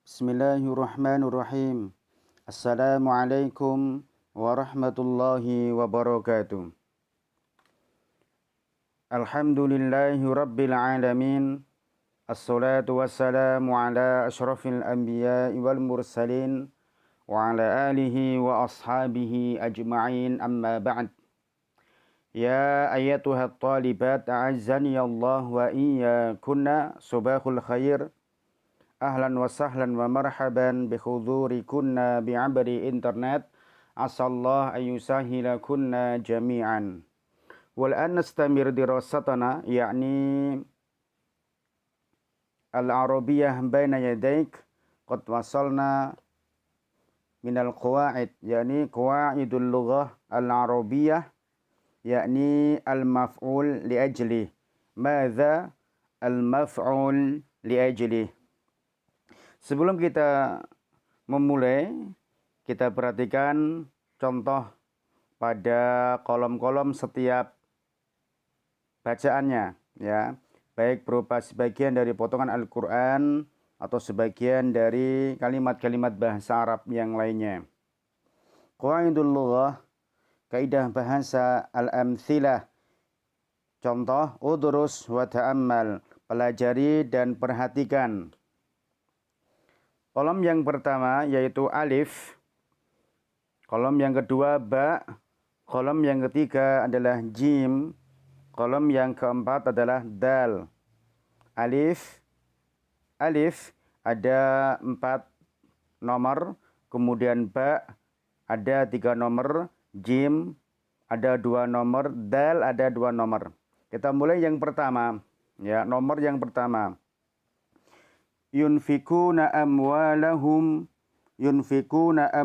Bismillahirrahmanirrahim. Assalamualaikum warahmatullahi wabarakatuh. Alhamdulillahi rabbil alamin. Assalatu wassalamu ala ashrafil anbiya'i wal mursalin wa ala alihi wa ashabihi ajma'in, amma ba'd. Ya ayyatuhat talibat a'azzani Allah wa iyyakunna subahul khair. Ahlan wa sahlan wa marhaban bi hudhurikunna bi abri internet. Asallahu ayyusahila kunna jami'an. Wal an nastamir dirasatana yakni al-arabiyyah baina yadaik. Qad wasalna minal qawaid, yakni qawaidul lughah al-arabiyyah, yakni al-maf'ul li ajli. Madza al-maf'ul li ajli? Sebelum kita memulai, kita perhatikan contoh pada kolom-kolom setiap bacaannya, ya, baik berupa sebagian dari potongan Al-Quran atau sebagian dari kalimat-kalimat bahasa Arab yang lainnya. Qawaidul lughah, kaidah bahasa al-amthilah, contoh, udrus wa ta'ammal, pelajari dan perhatikan. Kolom yang pertama yaitu alif, kolom yang kedua ba, kolom yang ketiga adalah jim, kolom yang keempat adalah dal. Alif ada 4 nomor, kemudian ba ada 3 nomor, jim ada 2 nomor, dal ada 2 nomor. Kita mulai yang pertama, ya, nomor yang pertama. Yunfikuna amwalahum ibtigha'a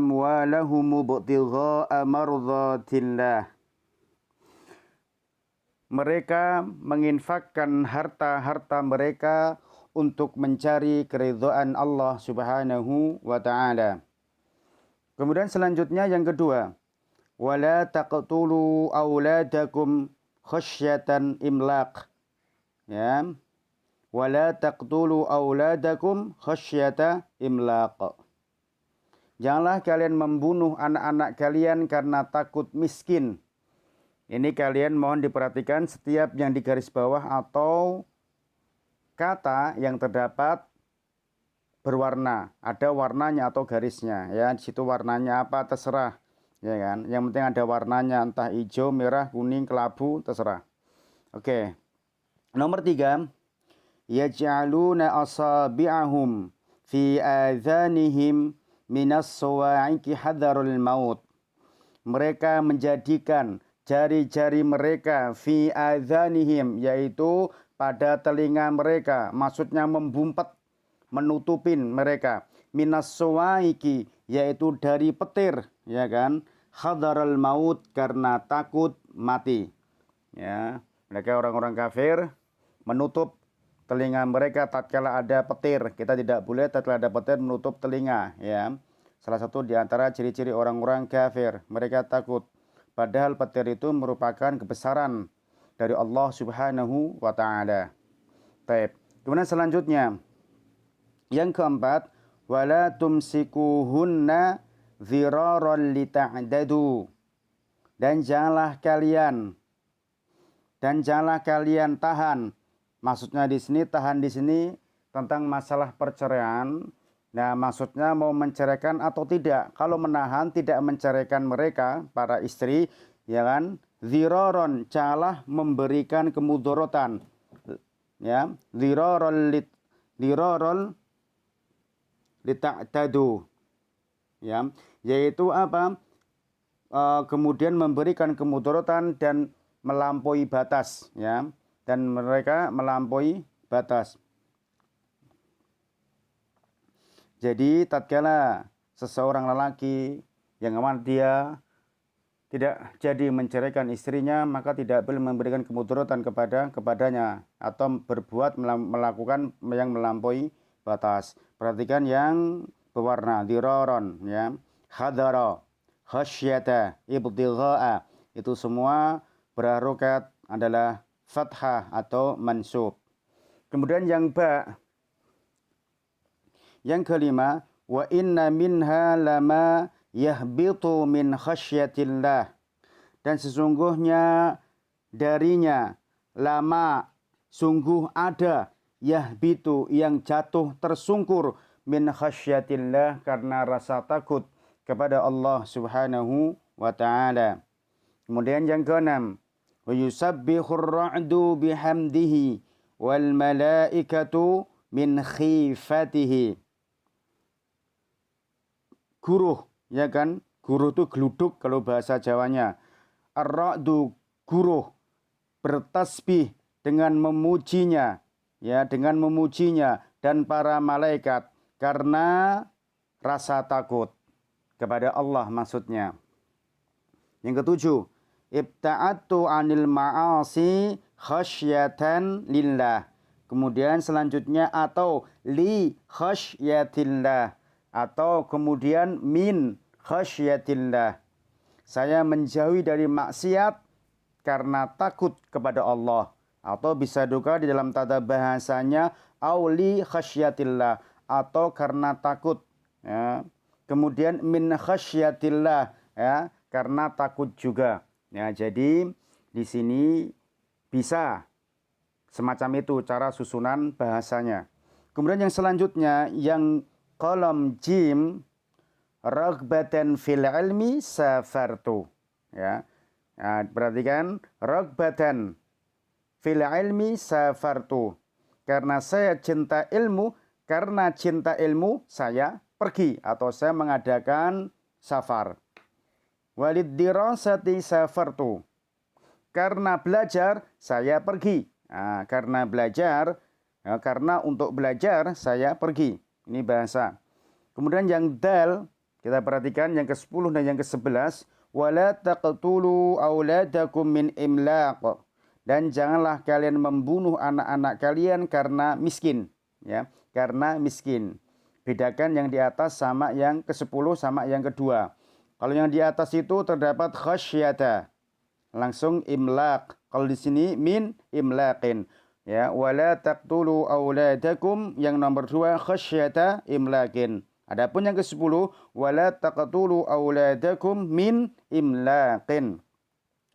mardhatillah. Mereka menginfakkan harta-harta mereka untuk mencari keridhaan Allah Subhanahu wa ta'ala. Kemudian selanjutnya yang kedua, wala taqtulu auladakum khasyatan imlaq. Ya. Wala taqtulu auladakum khasyata imlaq. Janganlah kalian membunuh anak-anak kalian karena takut miskin. Ini kalian mohon diperhatikan setiap yang di garis bawah atau kata yang terdapat berwarna, ada warnanya atau garisnya, ya. Di situ warnanya apa terserah, ya kan. Yang penting ada warnanya, entah hijau, merah, kuning, kelabu, terserah. Oke. Nomor 3. Yaj'aluna asabi'ahum fi adhanihim minas sawa'iqi hadharul maut. Mereka menjadikan jari-jari mereka fi adhanihim, yaitu pada telinga mereka, maksudnya membumpat, menutupin mereka. Minas sawa'iqi, yaitu dari petir, ya kan. Hadharul maut, karena takut mati. Ya, mereka orang-orang kafir menutup telinga mereka tatkala ada petir. Kita tidak boleh tatkala ada petir menutup telinga, ya. Salah satu di antara ciri-ciri orang-orang kafir, mereka takut. Padahal petir itu merupakan kebesaran dari Allah Subhanahu wa ta'ala. Baik. Kemudian selanjutnya, yang keempat, wala tumsikuhunna dhiraran lita'dadu. Dan janganlah kalian tahan. Maksudnya di sini, tahan di sini tentang masalah perceraian. Nah, maksudnya mau menceraikan atau tidak. Kalau menahan, tidak menceraikan mereka, para istri, ya kan? Dhiraron, janganlah memberikan kemudorotan. Ya, dhiraron lita'tadu. Ya, yaitu apa? Kemudian memberikan kemudorotan dan melampaui batas, ya. Dan mereka melampaui batas. Jadi tatkala seseorang lelaki yang aman dia tidak jadi menceraikan istrinya, maka tidak boleh memberikan kemudaratan kepadanya atau berbuat melakukan yang melampaui batas. Perhatikan yang berwarna diraron, ya. Hadara, khasyata, ibtigha'a, itu semua berharokat adalah fathah atau mansub. Kemudian yang ba, Yang kelima, wa inna minha lama yahbitu min khasyatillah. Dan sesungguhnya darinya lama sungguh ada yahbitu yang jatuh tersungkur min khasyatillah karena rasa takut kepada Allah Subhanahu wa taala. Kemudian yang keenam, wa yusabbihur ra'du bihamdihi wal malaikatu min khifatihi. Guruh, ya kan? Guruh itu geluduk kalau bahasa Jawanya. Ar-ra'du guruh bertasbih dengan memujinya, ya, dengan memujinya dan para malaikat karena rasa takut kepada Allah maksudnya. Yang ketujuh, ibta'atu 'anil ma'asi khasyatan lillah. Kemudian selanjutnya atau li khasyatillah atau kemudian min khasyatillah. Saya menjauhi dari maksiat karena takut kepada Allah. Atau bisa juga di dalam tata bahasanya auli khasyatillah atau karena takut. Ya. Kemudian min khasyatillah, ya, karena takut juga. Ya, jadi di sini bisa semacam itu cara susunan bahasanya. Kemudian yang selanjutnya yang kolom jim ragbatan fil ilmi safartu, ya. Nah, perhatikan ragbatan fil ilmi safartu. Karena saya cinta ilmu, karena cinta ilmu saya pergi atau saya mengadakan safar. Walid dirasati safartu. Karena belajar saya pergi. Nah, karena belajar, ya, karena untuk belajar saya pergi. Ini bahasa. Kemudian yang dal, kita perhatikan yang ke-10 dan yang ke-11. Wala taqtulu auladakum min imlaq. Dan janganlah kalian membunuh anak-anak kalian karena miskin. Ya, karena miskin. Bedakan yang di atas sama yang ke-10 sama yang kedua. Kalau yang di atas itu terdapat khasyata. Langsung imlaq. Kalau di sini min imlaqin. Ya, wala taqtulu auladakum yang nomor 2 khasyata imlaqin. Adapun yang ke-10 wala taqtulu auladakum min imlaqin.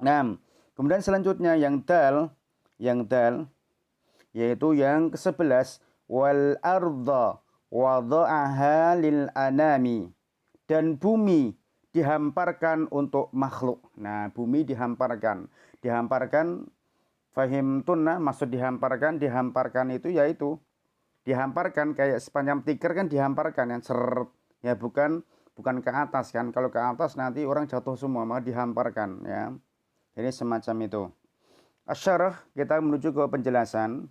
Nah, kemudian selanjutnya yang dal yaitu yang ke-11 wal arda wada'aha lil anami. Dan bumi dihamparkan untuk makhluk. Nah, bumi dihamparkan. Dihamparkan fahimtunna, maksud dihamparkan itu yaitu dihamparkan kayak sepanjang tikar kan dihamparkan yang seret, ya bukan ke atas kan. Kalau ke atas nanti orang jatuh semua, maka dihamparkan, ya. Jadi semacam itu. Asyarah, kita menuju ke penjelasan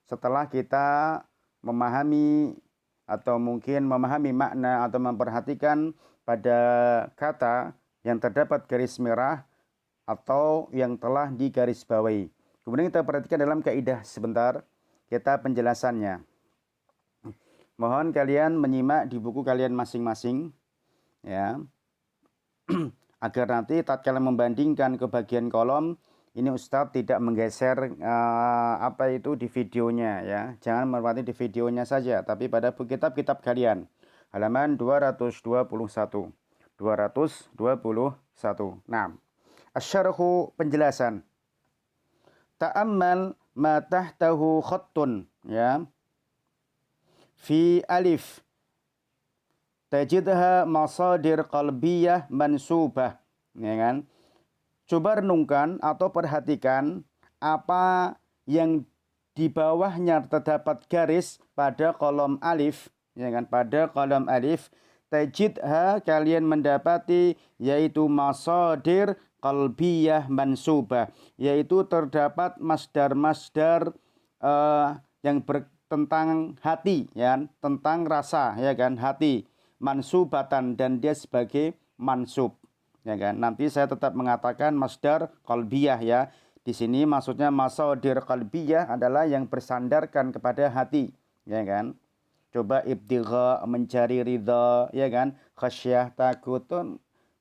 setelah kita memahami atau mungkin memahami makna atau memperhatikan pada kata yang terdapat garis merah atau yang telah digarisbawahi. Kemudian kita perhatikan dalam kaidah sebentar kita penjelasannya. Mohon kalian menyimak di buku kalian masing-masing, ya. Agar nanti tatkala membandingkan ke bagian kolom ini Ustadz tidak menggeser di videonya, ya. Jangan melewati di videonya saja, tapi pada kitab-kitab kalian. Halaman 221. Nah, asyarhu penjelasan. Ta'ammal ma tahtahu khattun, ya. Fi alif tajidha masadir qalbiyah mansubah, ya kan? Coba renungkan atau perhatikan apa yang di bawahnya terdapat garis pada kolom alif, ya kan? Pada kolom alif tajidha kalian mendapati yaitu masadir qalbiyah mansubah, yaitu terdapat masdar-masdar yang tentang hati, ya, tentang rasa, ya kan, hati, mansubatan, dan dia sebagai mansub, ya kan. Nanti saya tetap mengatakan masdar qalbiyah, ya. Di sini maksudnya masadir qalbiyah adalah yang bersandarkan kepada hati, ya kan. Coba ibtigha mencari ridha, ya kan. Khasyah takut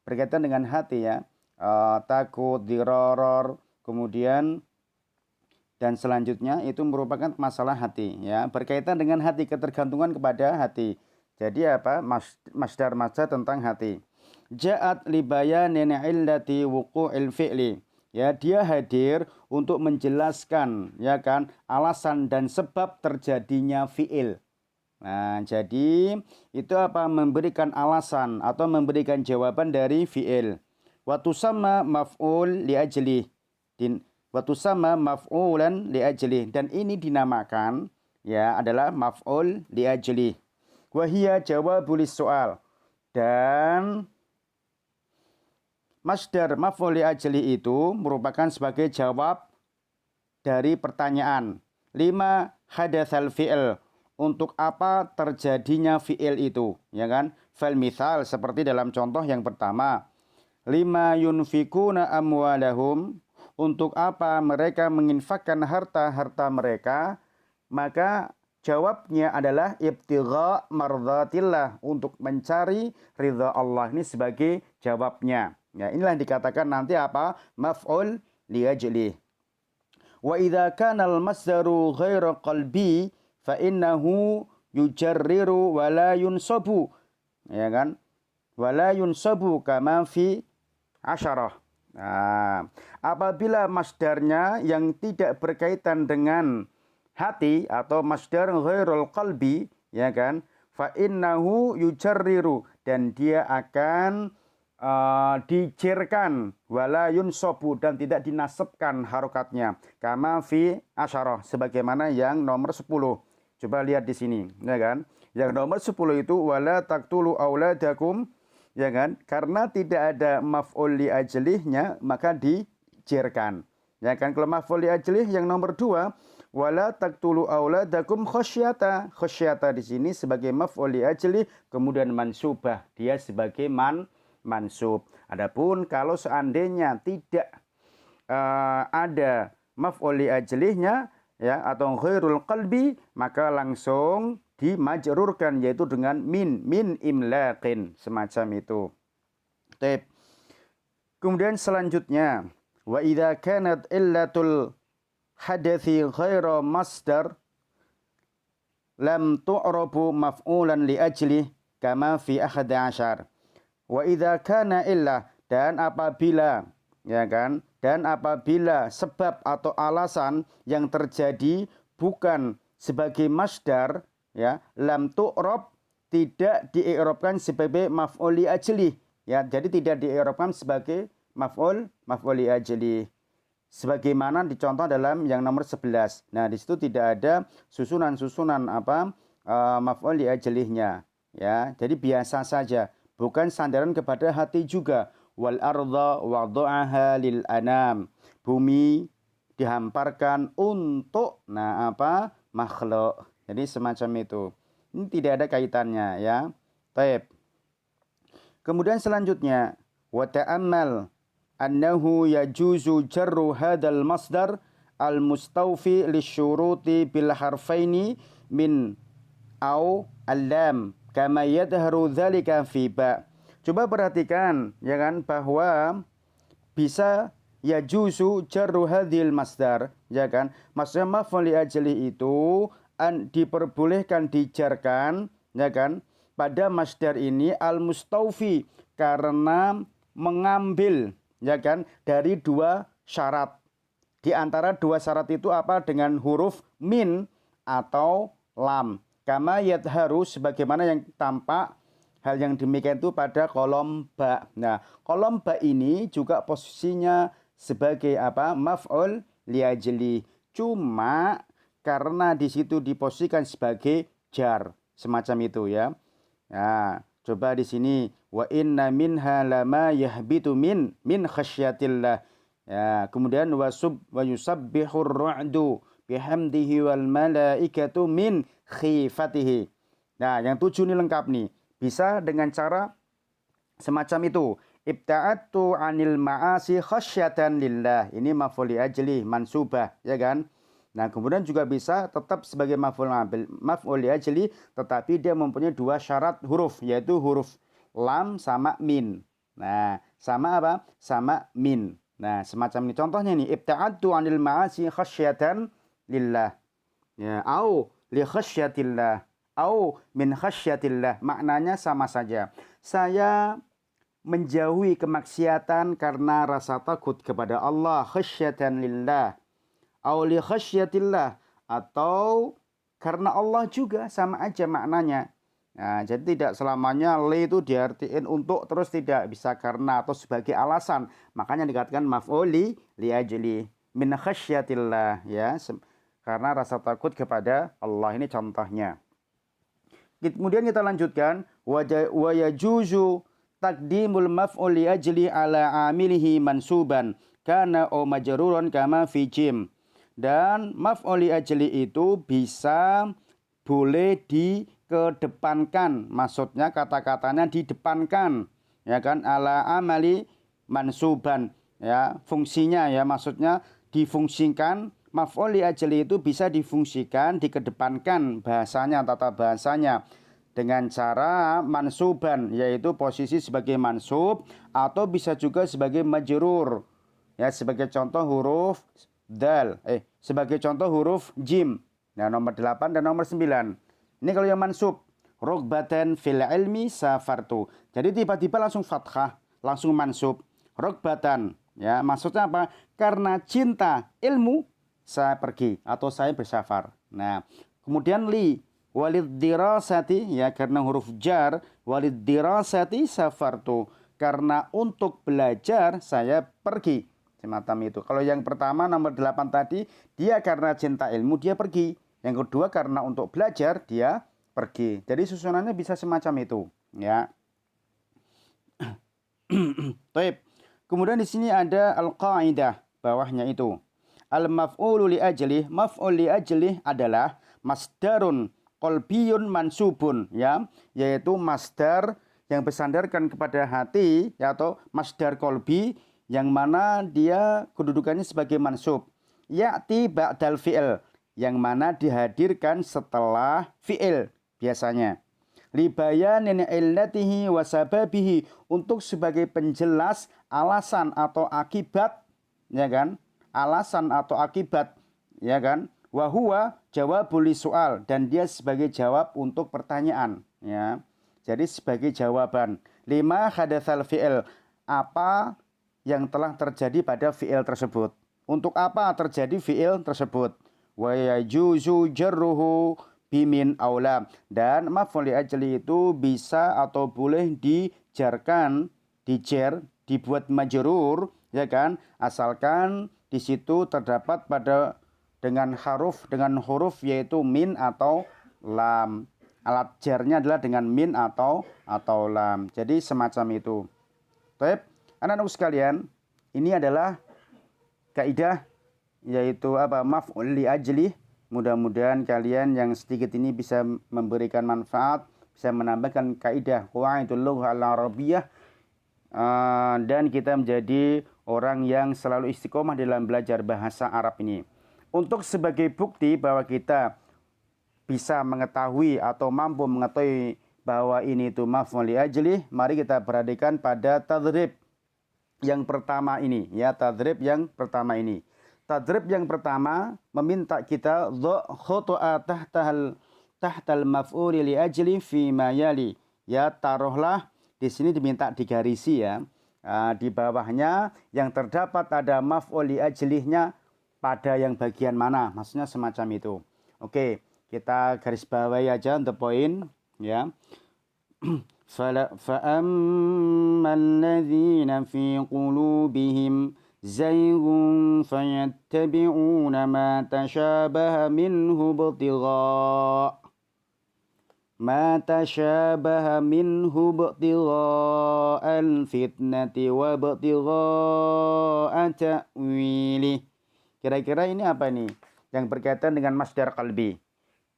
berkaitan dengan hati, ya. Takut, diroror, kemudian dan selanjutnya itu merupakan masalah hati, ya, berkaitan dengan hati, ketergantungan kepada hati. Jadi apa? Masdar tentang hati. Ja'at li bayanin illati wuqu'il fi'li. Ya, dia hadir untuk menjelaskan ya kan alasan dan sebab terjadinya fi'il. Nah, jadi itu apa? Memberikan alasan atau memberikan jawaban dari fi'il. Wa tusamma maf'ul li ajli. Wa tusamma maf'ulan li ajli. Dan ini dinamakan ya adalah maf'ul li ajli. Wa hiya jawabul soal. Dan masdar maf'ul li ajli itu merupakan sebagai jawab dari pertanyaan. 5 hadatsal fi'il. Untuk apa terjadinya fi'il itu, ya kan? Fal mithal seperti dalam contoh yang pertama. 5 yunfikuna amwalahum. Untuk apa mereka menginfakkan harta-harta mereka? Maka jawabnya adalah ibtigha mardhatillah, untuk mencari ridha Allah. Ini sebagai jawabnya. Ya, inilah yang dikatakan nanti apa? Maf'ul li ajli. Wa idza kana al-masdaru ghairu qalbi fa innahu yujarriru wa la yunsabu. Ya kan? Wa la yunsabu kama fi asyarah. Nah, apabila masdarnya yang tidak berkaitan dengan hati atau masdar ghairul qalbi, ya kan? Fa innahu yujarriru, dan dia akan dijerkan, wala yunsobu, dan tidak dinasabkan harokatnya, kama fi asyarah, sebagaimana yang nomor 10. Coba lihat di sini, ya kan? Yang nomor 10 itu wala taqtulu auladakum, ya kan? Karena tidak ada maf'ul li ajlihnya, maka dijerkan. Ya kan? Kalau maf'ul li ajlih yang nomor 2, wala taqtulu auladakum khasyata. Khasyata di sini sebagai maf'ul li ajlih, kemudian mansubah, dia sebagai mansub. Adapun kalau seandainya tidak ada maf'ul li ajlihnya ya atau ghairul qalbi, maka langsung dimajrurkan, yaitu dengan min imlaqin, semacam itu. Baik. Kemudian selanjutnya, wa idza kanat illatul hadathi ghaira masdar lam tu'rabu maf'ulan li ajlih kama fi 11. Wa idza kana illah, dan apabila, ya kan, dan apabila sebab atau alasan yang terjadi bukan sebagai masdar, ya, lam tu'rab, tidak dii'rabkan sebagai maf'ul li ajli, ya, jadi tidak dii'rabkan sebagai maf'ul li ajli. Sebagaimana dicontoh dalam yang nomor 11. Nah, di situ tidak ada susunan-susunan apa maf'ul li ajlihnya, ya. Jadi biasa saja. Bukan sandaran kepada hati juga. Wal arda wada'aha lil anam. Bumi dihamparkan untuk makhluk. Jadi semacam itu. Ini tidak ada kaitannya, ya. Baik. Kemudian selanjutnya, wa ta'ammal annahu yajuzu jarru hadzal masdar al-mustawfi lisyuruti bil harfaini min au al-lam kama yadharu dzalika fi ba. Coba perhatikan, ya kan, bahwa bisa yajuzu jarru hadzal masdar, ya kan? Maksudnya maf'ul li ajli itu diperbolehkan dijarkan, ya kan, pada masdar ini al-mustawfi, karena mengambil, ya kan, dari dua syarat. Di antara dua syarat itu apa? Dengan huruf min atau lam. Kama yadharu, sebagaimana yang tampak hal yang demikian itu pada kolom ba. Nah, kolom ba ini juga posisinya sebagai apa? Maf'ul li ajli. Cuma karena di situ diposisikan sebagai jar, semacam itu, ya. Nah, coba di sini wa inna minha lama yahbitu min khasyatillah. Ya, kemudian wa yusabbihur ra'du bihamdihi wal malaikatu min khifatihi. Nah, yang 7 ini lengkap nih. Bisa dengan cara semacam itu. Ibta'attu 'anil ma'asi khasyatan lillah. Ini maf'ul li ajli, mansubah, ya kan? Nah, kemudian juga bisa tetap sebagai maf'ul li ajli, tetapi dia mempunyai dua syarat huruf, yaitu huruf lam sama min. Nah, sama apa? Sama min. Nah, semacam ini. Contohnya nih, ibta'attu 'anil ma'asi khasyatan lillah. Ya, au li khasyatillah, au min khasyatillah. Maknanya sama saja. Saya menjauhi kemaksiatan karena rasa takut kepada Allah, khasyatan lillah. Au li khasyatillah, atau karena Allah juga, sama aja maknanya. Nah, jadi tidak selamanya li itu diartiin untuk, terus tidak bisa karena atau sebagai alasan. Makanya dikatakan maf'uli li ajli min khasyatillah, ya. Karena rasa takut kepada Allah, ini contohnya. Kemudian kita lanjutkan wa yajuzu taqdimul maf'ul li ajli ala amilihi mansuban kana o majruran kama fi jim. Dan maf'ul li ajli itu bisa boleh dikedepankan, maksudnya kata-katanya didepankan, ya kan, ala amali mansuban, ya, fungsinya, ya, maksudnya difungsikan. Maf'ul li ajli itu bisa difungsikan, dikedepankan bahasanya, tata bahasanya dengan cara mansuban, yaitu posisi sebagai mansub, atau bisa juga sebagai majrur, ya, sebagai contoh huruf dal, sebagai contoh huruf jim. Nah, nomor 8 dan nomor 9. Ini kalau yang mansub, rogbatan fil ilmi safartu. Jadi tiba-tiba langsung fathah, langsung mansub. Rogbatan, ya, maksudnya apa? Karena cinta ilmu saya pergi atau saya bersafar. Nah, kemudian li walid dirasati, ya, karena huruf jar, walid dirasati safartu, karena untuk belajar saya pergi. Semacam itu. Kalau yang pertama nomor 8 tadi, dia karena cinta ilmu dia pergi. Yang kedua karena untuk belajar dia pergi. Jadi susunannya bisa semacam itu, ya. Baik. Kemudian di sini ada al-qaidah bawahnya itu. Al-maf'ulu li ajli, maf'ul li ajli adalah masdarun qalbiyun mansubun, ya, yaitu masdar yang bersandarkan kepada hati, ya, atau masdar qalbi yang mana dia kedudukannya sebagai mansub. Ya'ti ba'dal fi'il, yang mana dihadirkan setelah fi'il biasanya. Libayanin illatihi wa sababihi, untuk sebagai penjelas alasan atau akibat, ya kan? Alasan atau akibat, ya kan? Wa huwa jawabul soal, dan dia sebagai jawab untuk pertanyaan, ya. Jadi sebagai jawaban. Lima hadatsal fi'il, apa yang telah terjadi pada fi'il tersebut. Untuk apa terjadi fi'il tersebut. Wa yajuzu jarruhu bimin aula, dan maf'ul li ajli itu bisa atau boleh dijarkan, dijer, dibuat majrur, ya kan, asalkan di situ terdapat pada dengan huruf yaitu min atau lam. Alat jarnya adalah dengan min atau lam. Jadi semacam itu. Baik, anak-anak sekalian, ini adalah kaidah, yaitu apa? Maf'ul li ajli. Mudah-mudahan kalian yang sedikit ini bisa memberikan manfaat, bisa menambahkan kaidah qawaidul lughah al-arabiyyah, dan kita menjadi orang yang selalu istiqomah dalam belajar bahasa Arab ini. Untuk sebagai bukti bahwa kita bisa mengetahui atau mampu mengetahui bahwa ini itu maf'ul li ajli, mari kita perhatikan pada tadrib yang pertama ini, ya, tadrib yang pertama ini. Tadrib yang pertama meminta kita dha khata'a tahtal maf'ul li ajli fi ma yali. Ya, taruhlah di sini diminta digarisi, ya. Di bawahnya yang terdapat ada maf'ul li ajlihnya pada yang bagian mana, maksudnya semacam itu. Oke, kita garis bawahi aja untuk poin, ya. Fa'ammal ladzina fi qulubihim zaygun fayattabi'una ma tashabaha minhu ibtigha'al fitnati wa ibtigha'a ta'wilih. Kira-kira ini apa nih? Yang berkaitan dengan masdar qalbi.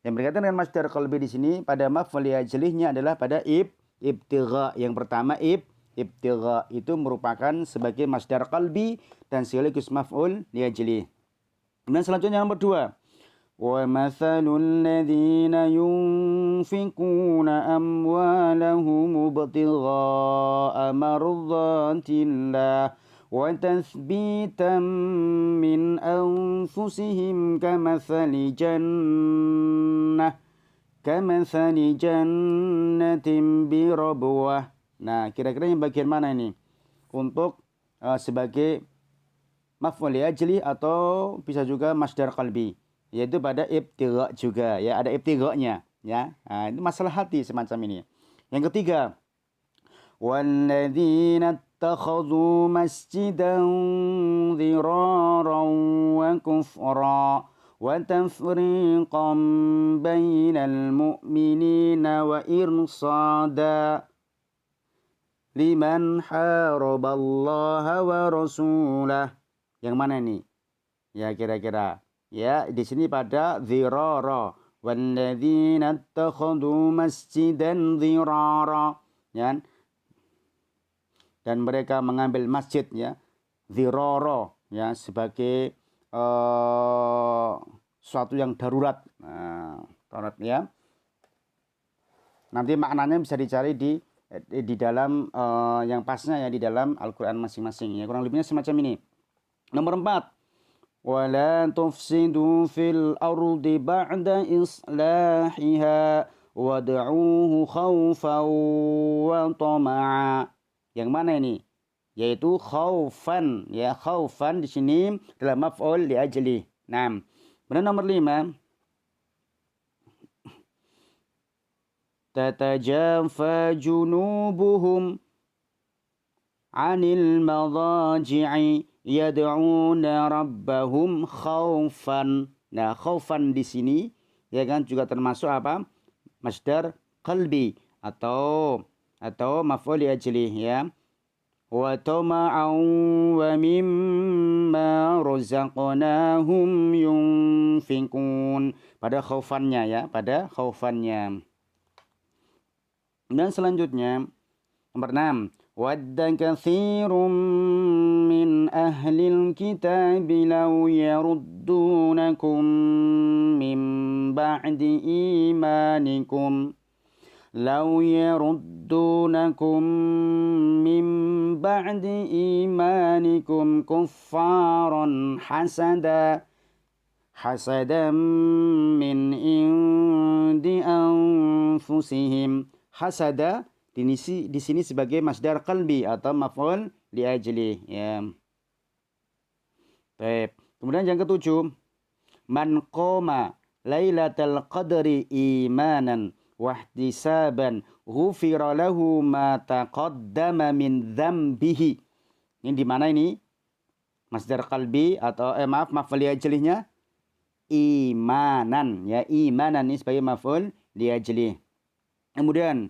Yang berkaitan dengan masdar qalbi di sini pada maf'ul li ajlihnya adalah pada ibtigha. Yang pertama ibtigha itu merupakan sebagai masdar qalbi dan sekaligus maf'ul li ajlih. Kemudian selanjutnya yang nomor 2. Wa mathalul ladzina yunfikuna amwalahum ibtigha'a mardhatillah wa tathbitan min anfusihim kamathali jannah kamathali jannatin birabwah. Nah, kira-kira yang bagian mana ini? Untuk sebagai maf'ul li ajli atau bisa juga masdar qalbi, yaitu pada ibtigha juga ya, ada ibtighanya ya. Nah, itu masalah hati semacam ini. Yang ketiga, walladzina ittakhadhu masjidan dhiraran wa kufra wa tafriqan bainal mu'minina wa irsada liman haraballaha wa rasulah. Yang mana ini? Ya kira-kira. Ya, di sini pada dhirara. Walladzina ittakhadhu masjidan dhirara. Ya. Dan mereka mengambil masjid ya, dhirara ya, sebagai suatu yang darurat. Nah, darurat ya. Nanti maknanya bisa dicari di dalam yang pasnya ya, di dalam Al-Qur'an masing-masing ya. Kurang lebihnya semacam ini. Nomor 4. Wala tufsidu fil ardi ba'da islahiha wad'uuhu khawfan wa tama'a. Yang mana ini? Yaitu khaufan ya, khaufan di sini adalah maf'ul li ajli. Nah, kemudian nomor 5. Tatajafa junubuhum 'anil madaji'i yad'una rabbahum khaufan. Nah, khaufan di sini ya kan juga termasuk apa? Masdar qalbi atau maf'ul li ajlih ya. Wa tama'an wa mimma razaqnahum yunfikun. Pada khaufannya ya, pada khaufannya. Dan selanjutnya nomor 6. Wadda katsirun min ahlil kitabi law yaruddunakum min ba'di imanikum kuffaran hasadan min indi anfusihim. Hasada di sini sebagai masdar qalbi atau maf'ul li ajli ya. Baik. Kemudian yang ketujuh, man qama lailatal qadri imanan wahtisaban ghufira lahu ma taqaddama min dzambihi. Ini di mana ini? Masdar qalbi atau maf'ul li ajlihnya imanan ya, imanan ini sebagai maf'ul li ajlih. Kemudian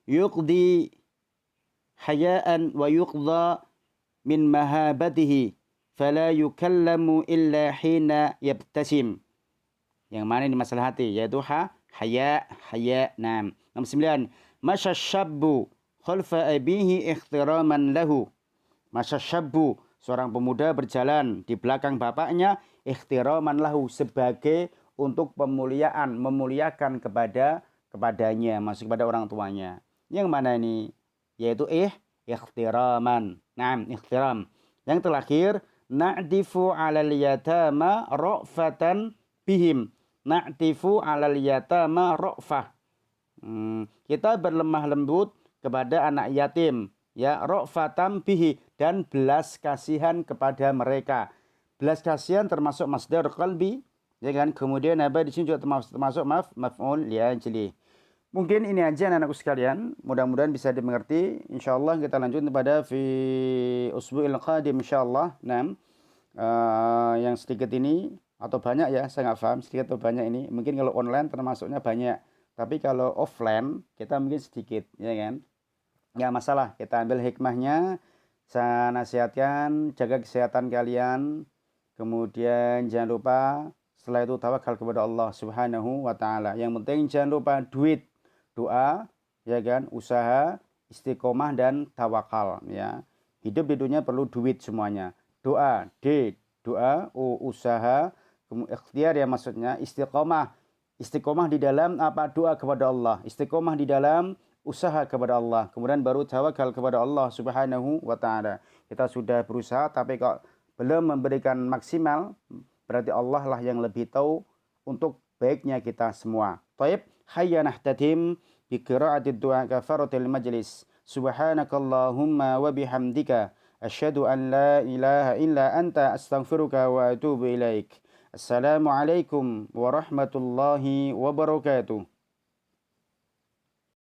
yuqdi hayaan wa yuqda min mahabatihi fala yukallamu illa hina yabtasim. Yang mana ini masalah hati, yaitu haya. Nah, nomor 9. Masyashabbu khalfa abihi ikhtiraman lahu. Masyashabbu, seorang pemuda berjalan di belakang bapaknya, ikhtiraman lahu, sebagai untuk memuliakan kepadanya, masuk kepada orang tuanya. Yang mana ini? Yaitu ikhtiraman. Nah, ikhtiram. Yang terakhir, na'tifu 'alal yatama ra'fatan bihim. Na'tifu 'alal yatama ra'fah. Kita berlemah lembut kepada anak yatim, ya, ra'fatan bihi, dan belas kasihan kepada mereka. Belas kasihan termasuk masdar qalbi. Ya kan? Kemudian di sini juga termasuk maf'ul li ajli. Mungkin ini aja anak-anakku sekalian. Mudah-mudahan bisa dimengerti. Insyaallah kita lanjut pada fi usbu'il qadim insyaallah. Nah, yang sedikit ini atau banyak ya, saya nggak paham sedikit atau banyak ini. Mungkin kalau online termasuknya banyak. Tapi kalau offline kita mungkin sedikit, ya kan? Nggak masalah. Kita ambil hikmahnya. Saya nasihatkan, jaga kesehatan kalian. Kemudian jangan lupa setelah itu tawakal kepada Allah Subhanahu wa taala. Yang penting jangan lupa duit, doa, ya kan, usaha, istiqomah dan tawakal ya. Hidup di dunia perlu duit semuanya. Doa, doa, usaha, ikhtiar ya maksudnya, istiqomah. Istiqomah di dalam apa? Doa kepada Allah. Istiqomah di dalam usaha kepada Allah. Kemudian baru tawakal kepada Allah Subhanahu wa taala. Kita sudah berusaha tapi kok belum memberikan maksimal, berarti Allah lah yang lebih tahu untuk baiknya kita semua. Taib, hayya nahtadim bi qira'atid du'a kafaratil majlis. Subhanakallahumma wa bihamdika asyhadu an la ilaha illa anta astaghfiruka wa atubu ilaik. Assalamualaikum warahmatullahi wabarakatuh.